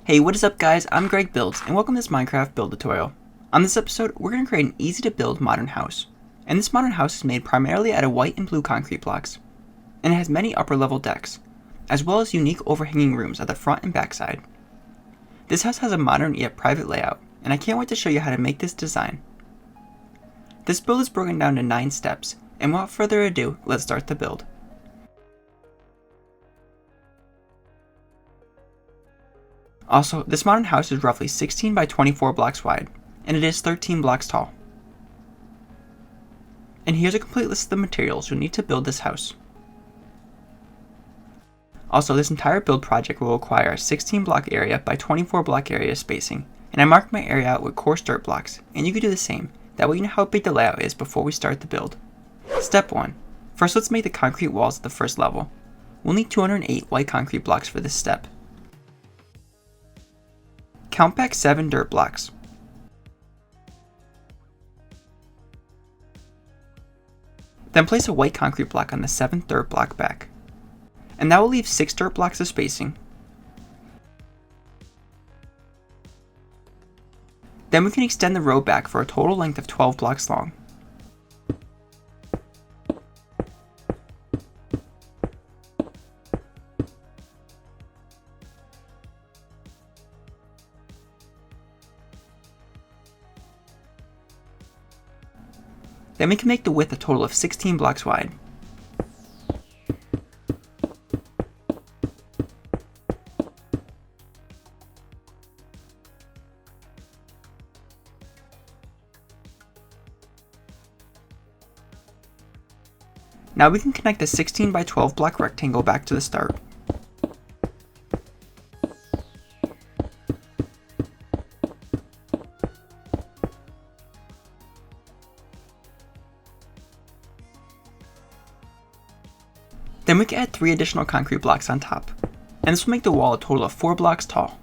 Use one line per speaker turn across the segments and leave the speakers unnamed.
Hey, what is up guys? I'm Greg Builds, and welcome to this Minecraft build tutorial. On this episode, we're going to create an easy to build modern house. And this modern house is made primarily out of white and blue concrete blocks. And it has many upper level decks, as well as unique overhanging rooms at the front and back side. This house has a modern yet private layout, and I can't wait to show you how to make this design. This build is broken down to 9 steps, and without further ado, let's start the build. Also, this modern house is roughly 16 by 24 blocks wide, and it is 13 blocks tall. And here's a complete list of the materials you'll need to build this house. Also, this entire build project will require a 16 block area by 24 block area spacing, and I marked my area out with coarse dirt blocks, and you can do the same, that way you know how big the layout is before we start the build. Step 1. First, let's make the concrete walls at the first level. We'll need 208 white concrete blocks for this step. Count back 7 dirt blocks. Then place a white concrete block on the 7th dirt block back. And that will leave 6 dirt blocks of spacing. Then we can extend the row back for a total length of 12 blocks long. Then we can make the width a total of 16 blocks wide. Now we can connect the 16 by 12 block rectangle back to the start. Then we can add 3 additional concrete blocks on top, and this will make the wall a total of 4 blocks tall.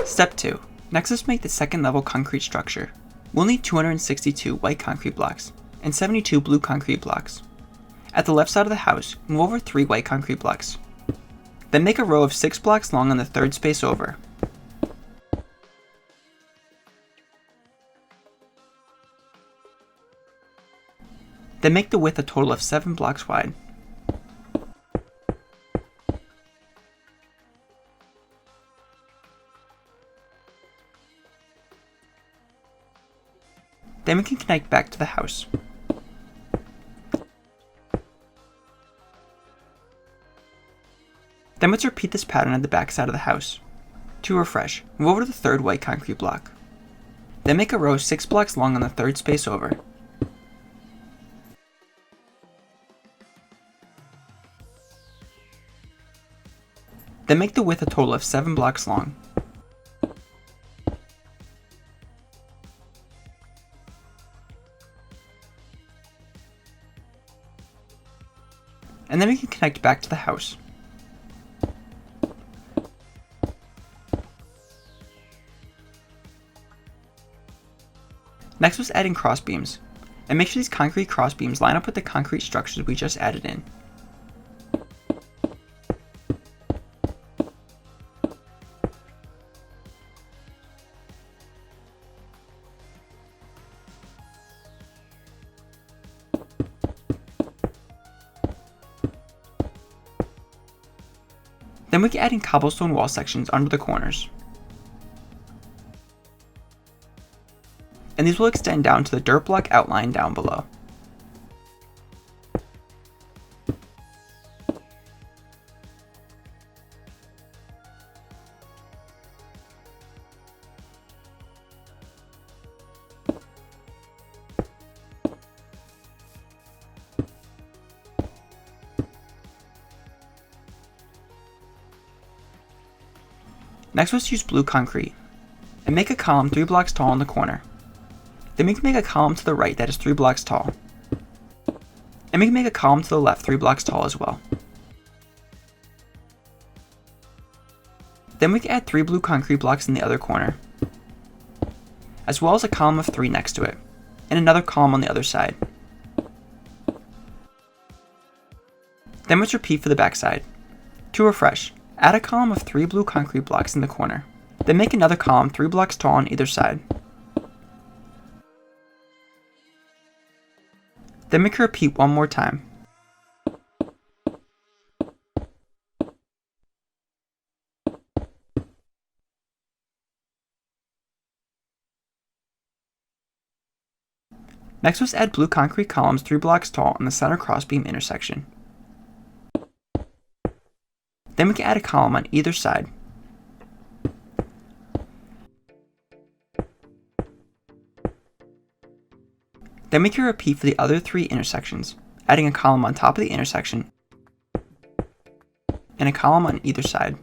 Step 2. Next, let's make the second level concrete structure. We'll need 262 white concrete blocks and 72 blue concrete blocks. At the left side of the house, move over 3 white concrete blocks. Then make a row of 6 blocks long on the third space over. Then make the width a total of 7 blocks wide. Then we can connect back to the house. Then let's repeat this pattern at the back side of the house. To refresh, move over to the third white concrete block. Then make a row 6 blocks long on the third space over. Then make the width a total of 7 blocks long. And then we can connect back to the house. Next was adding cross beams, and make sure these concrete cross beams line up with the concrete structures we just added in. Then we can add in cobblestone wall sections under the corners. And these will extend down to the dirt block outline down below. Next, let's use blue concrete. and make a column 3 blocks tall in the corner. Then we can make a column to the right that is 3 blocks tall. And we can make a column to the left 3 blocks tall as well. Then we can add 3 blue concrete blocks in the other corner, as well as a column of 3 next to it, and another column on the other side. Then let's repeat for the back side. To refresh, add a column of 3 blue concrete blocks in the corner. Then make another column 3 blocks tall on either side. Then make a repeat one more time. Next, let's add blue concrete columns 3 blocks tall on the center crossbeam intersection. Then we can add a column on either side. Then we can repeat for the other 3 intersections, adding a column on top of the intersection and a column on either side.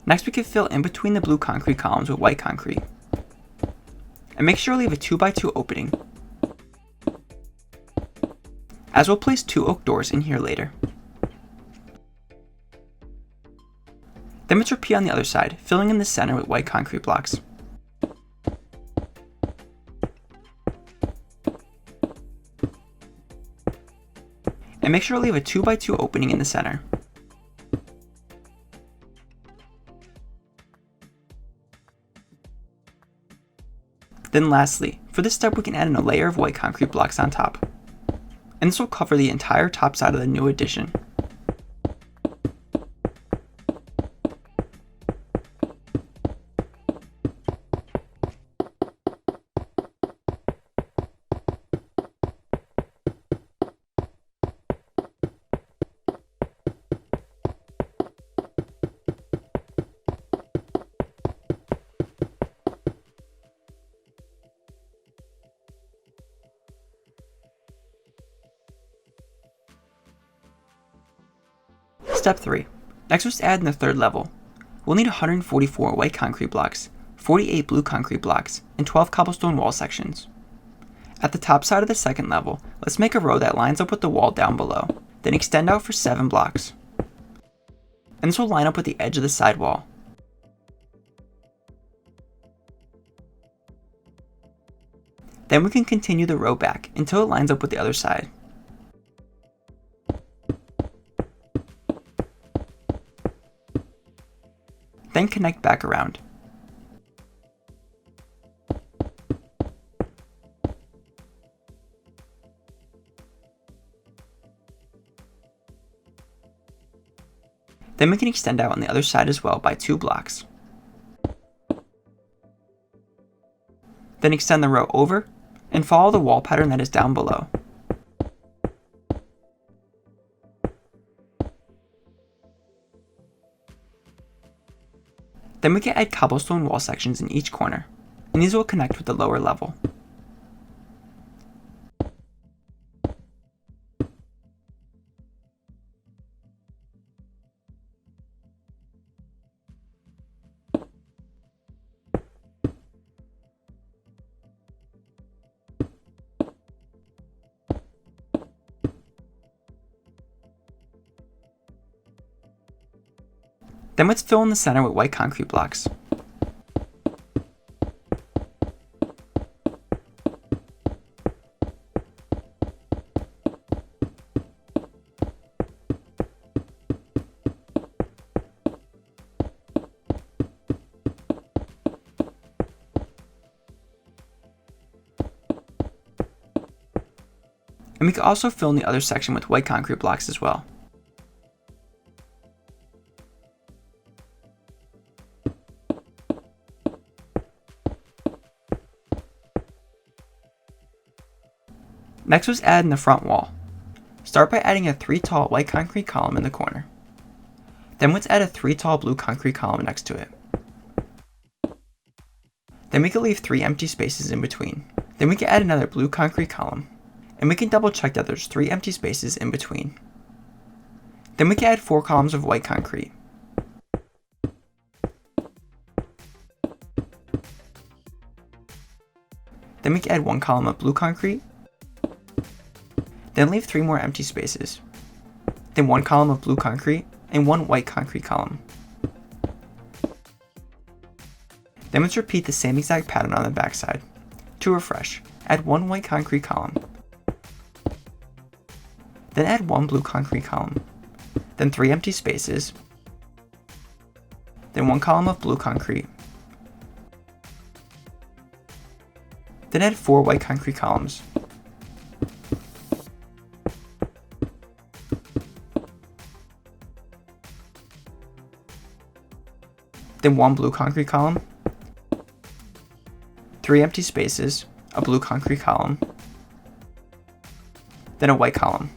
Next, we can fill in between the blue concrete columns with white concrete. And make sure to leave a 2x2 opening, as we'll place 2 oak doors in here later. Then let's repeat on the other side, filling in the center with white concrete blocks. And make sure to leave a 2x2 opening in the center. Then lastly, for this step we can add in a layer of white concrete blocks on top. And this will cover the entire top side of the new addition. Step 3. Next, let's add in the third level. We'll need 144 white concrete blocks, 48 blue concrete blocks, and 12 cobblestone wall sections. At the top side of the second level, let's make a row that lines up with the wall down below, then extend out for 7 blocks. And this will line up with the edge of the side wall. Then we can continue the row back until it lines up with the other side. Then connect back around. Then we can extend out on the other side as well by 2 blocks. Then extend the row over and follow the wall pattern that is down below. Then we can add cobblestone wall sections in each corner, and these will connect with the lower level. Then let's fill in the center with white concrete blocks. And we can also fill in the other section with white concrete blocks as well. Next was add in the front wall. Start by adding a 3 tall white concrete column in the corner. Then let's add a 3 tall blue concrete column next to it. Then we can leave 3 empty spaces in between. Then we can add another blue concrete column, and we can double check that there's 3 empty spaces in between. Then we can add 4 columns of white concrete. Then we can add 1 column of blue concrete. Then leave 3 more empty spaces. Then 1 column of blue concrete and 1 white concrete column. Then let's repeat the same exact pattern on the backside. To refresh, add 1 white concrete column. Then add 1 blue concrete column. Then 3 empty spaces. Then 1 column of blue concrete. Then add 4 white concrete columns. Then 1 blue concrete column, 3 empty spaces, a blue concrete column, then a white column.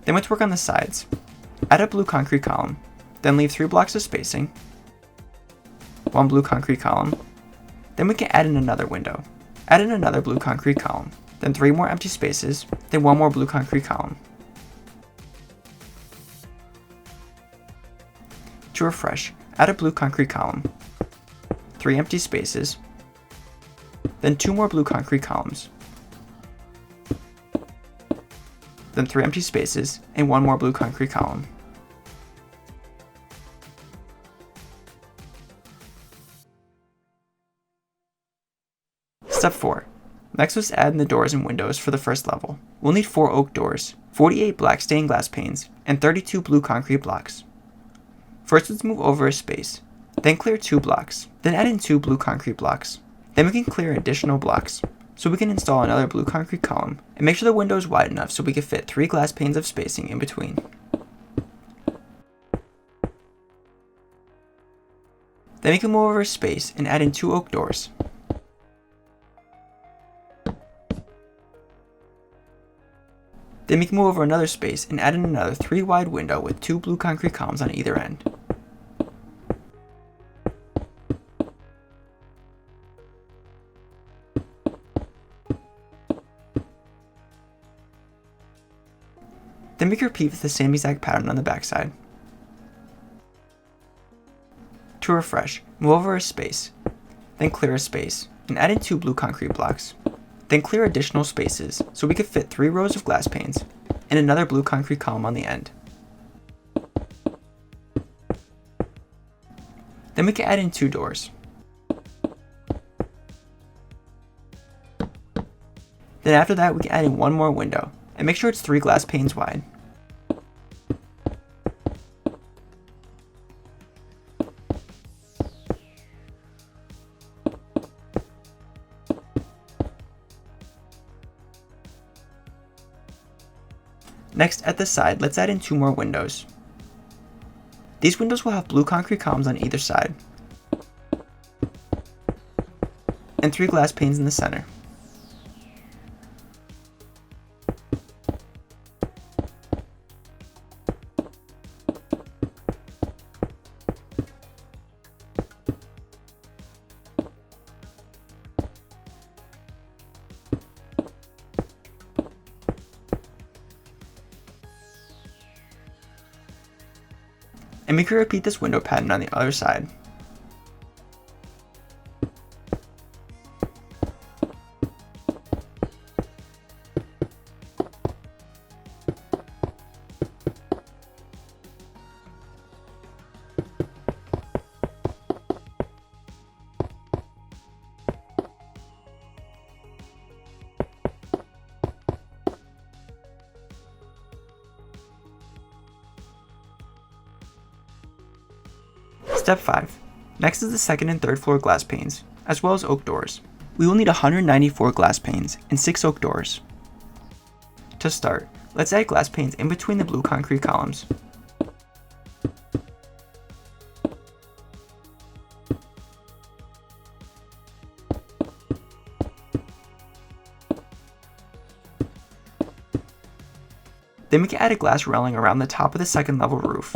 Then let's work on the sides. Add a blue concrete column, then leave 3 blocks of spacing, 1 blue concrete column, then we can add in another window. Add in another blue concrete column, then 3 more empty spaces, then 1 more blue concrete column. To refresh, add a blue concrete column, 3 empty spaces, then 2 more blue concrete columns, then 3 empty spaces, and 1 more blue concrete column. Step 4. Next was add in the doors and windows for the first level. We'll need 4 oak doors, 48 black stained glass panes, and 32 blue concrete blocks. First let's move over a space, then clear 2 blocks, then add in 2 blue concrete blocks. Then we can clear additional blocks, so we can install another blue concrete column, and make sure the window is wide enough so we can fit 3 glass panes of spacing in between. Then we can move over a space and add in 2 oak doors. Then we can move over another space and add in another 3 wide window with 2 blue concrete columns on either end. Then we can repeat with the same exact pattern on the backside. To refresh, move over a space, then clear a space, and add in 2 blue concrete blocks. Then clear additional spaces so we could fit 3 rows of glass panes and another blue concrete column on the end. Then we can add in 2 doors. Then after that we can add in 1 more window and make sure it's 3 glass panes wide. Next, at the side, let's add in 2 more windows. These windows will have blue concrete columns on either side, and 3 glass panes in the center. And we can repeat this window pattern on the other side. Step 5. Next is the second and third floor glass panes, as well as oak doors. We will need 194 glass panes and 6 oak doors. To start, let's add glass panes in between the blue concrete columns. Then we can add a glass railing around the top of the second level roof.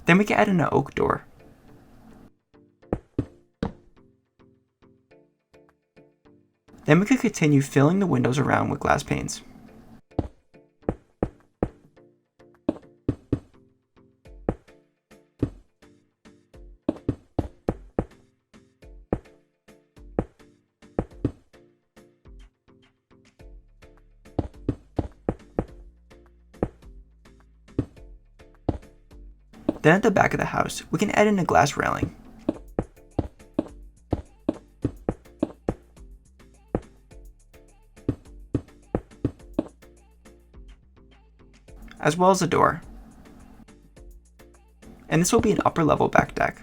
Then we can add in an oak door. Then we could continue filling the windows around with glass panes. Then at the back of the house, we can add in a glass railing. As well as a door. And this will be an upper level back deck.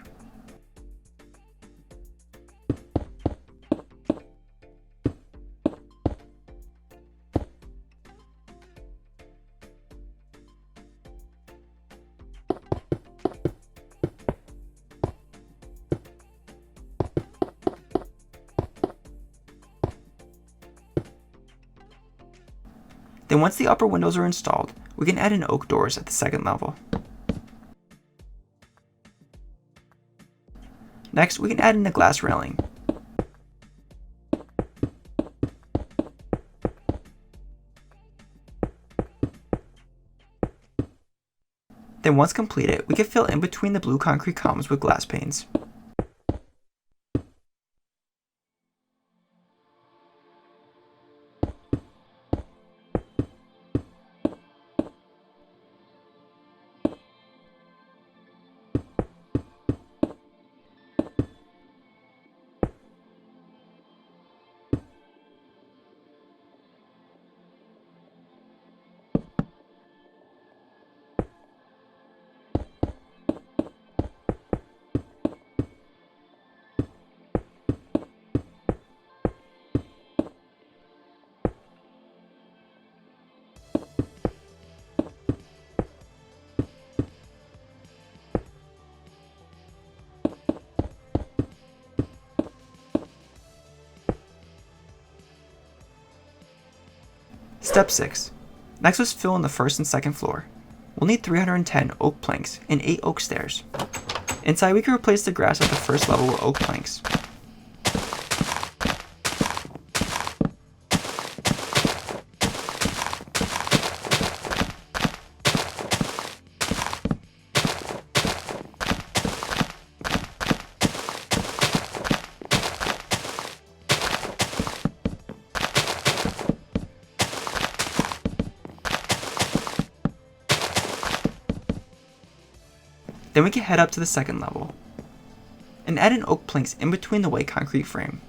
Then once the upper windows are installed, we can add in oak doors at the second level. Next, we can add in a glass railing. Then once completed, we can fill in between the blue concrete columns with glass panes. Step 6. Next, let's fill in the first and second floor. We'll need 310 oak planks and 8 oak stairs. Inside, we can replace the grass at the first level with oak planks. Then we can head up to the second level and add in oak planks in between the white concrete frame.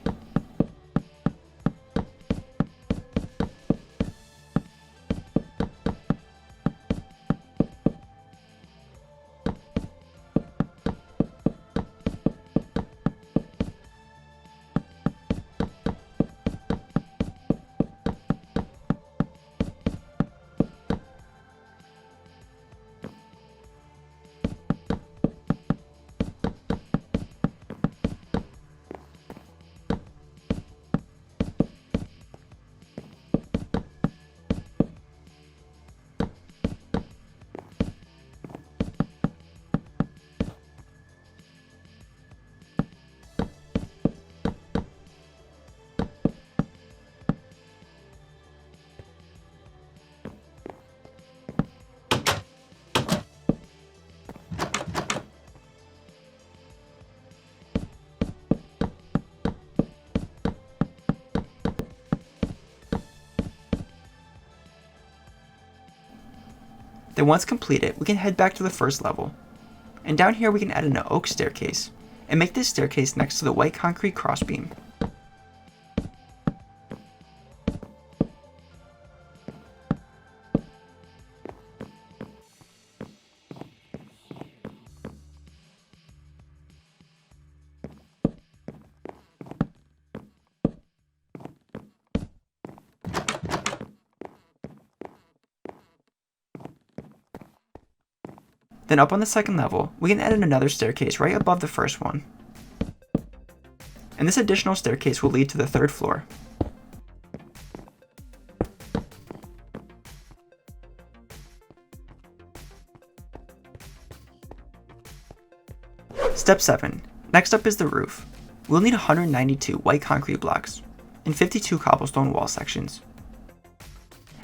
Then once completed, we can head back to the first level. And down here we can add in an oak staircase, and make this staircase next to the white concrete crossbeam. Then up on the second level, we can add in another staircase right above the first one. and this additional staircase will lead to the 3rd floor. Step 7. Next up is the roof. We'll need 192 white concrete blocks and 52 cobblestone wall sections.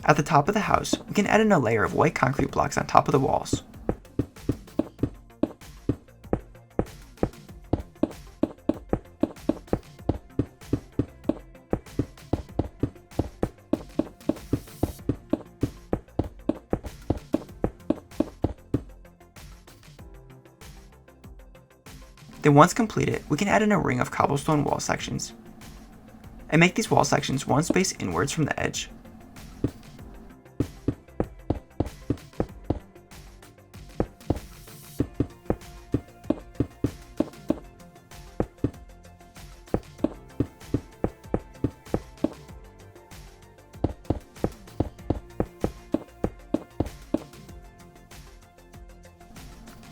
At the top of the house, we can add in a layer of white concrete blocks on top of the walls. Then once completed, we can add in a ring of cobblestone wall sections, and make these wall sections one space inwards from the edge.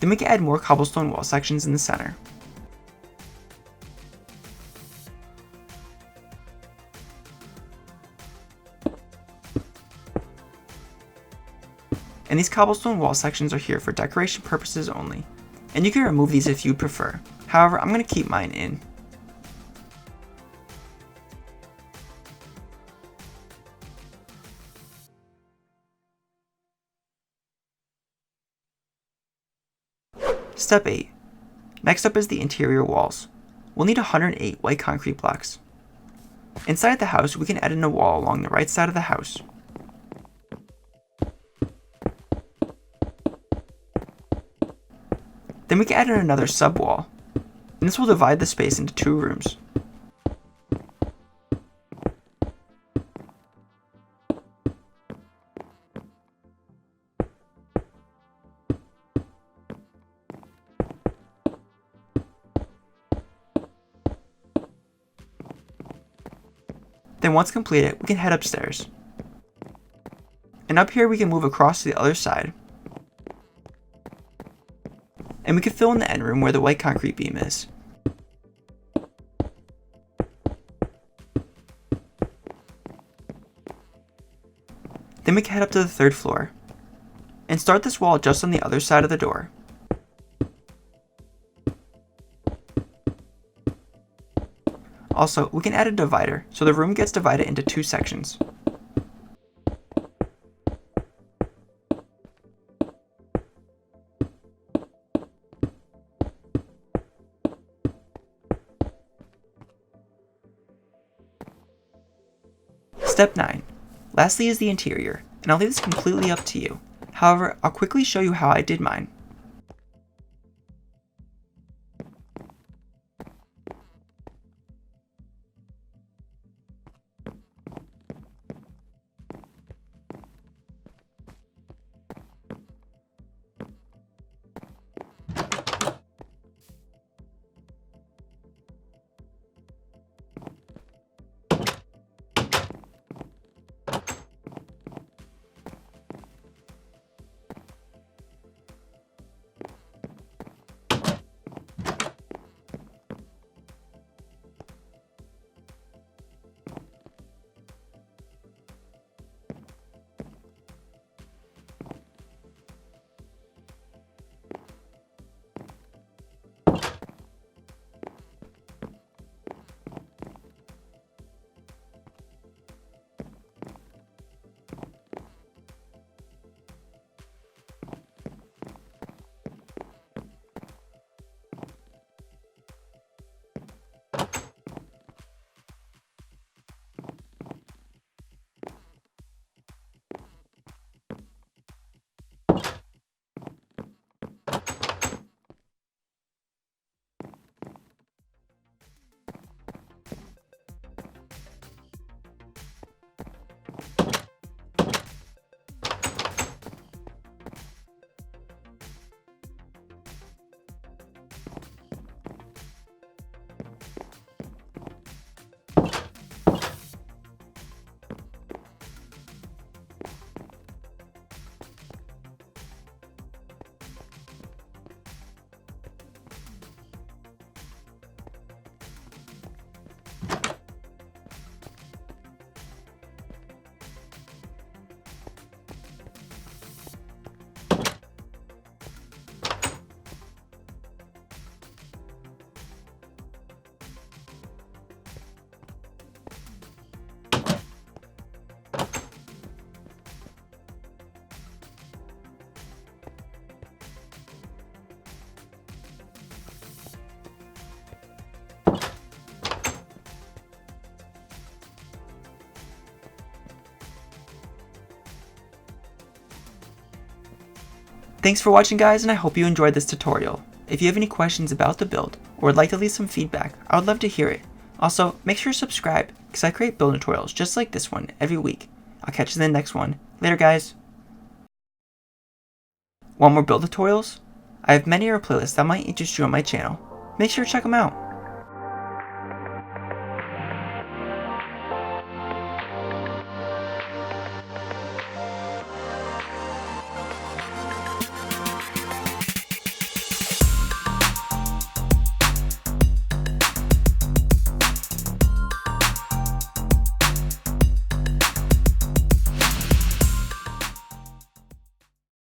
Then we can add more cobblestone wall sections in the center. And these cobblestone wall sections are here for decoration purposes only, and you can remove these if you prefer. However, I'm going to keep mine in. Step 8. Next up is the interior walls. We'll need 108 white concrete blocks. Inside the house, we can add in a wall along the right side of the house. Then we can add in another sub-wall, and this will divide the space into 2 rooms. Then once completed, we can head upstairs. And up here we can move across to the other side, and we can fill in the end room where the white concrete beam is. Then we can head up to the 3rd floor, and start this wall just on the other side of the door. Also, we can add a divider, so the room gets divided into 2 sections. Step 9. Lastly is the interior, and I'll leave this completely up to you. However, I'll quickly show you how I did mine. Thanks for watching, guys, and I hope you enjoyed this tutorial. If you have any questions about the build, or would like to leave some feedback, I would love to hear it. Also, make sure to subscribe, because I create build tutorials just like this one every week. I'll catch you in the next one. Later, guys. Want more build tutorials? I have many other playlists that might interest you on my channel. Make sure to check them out.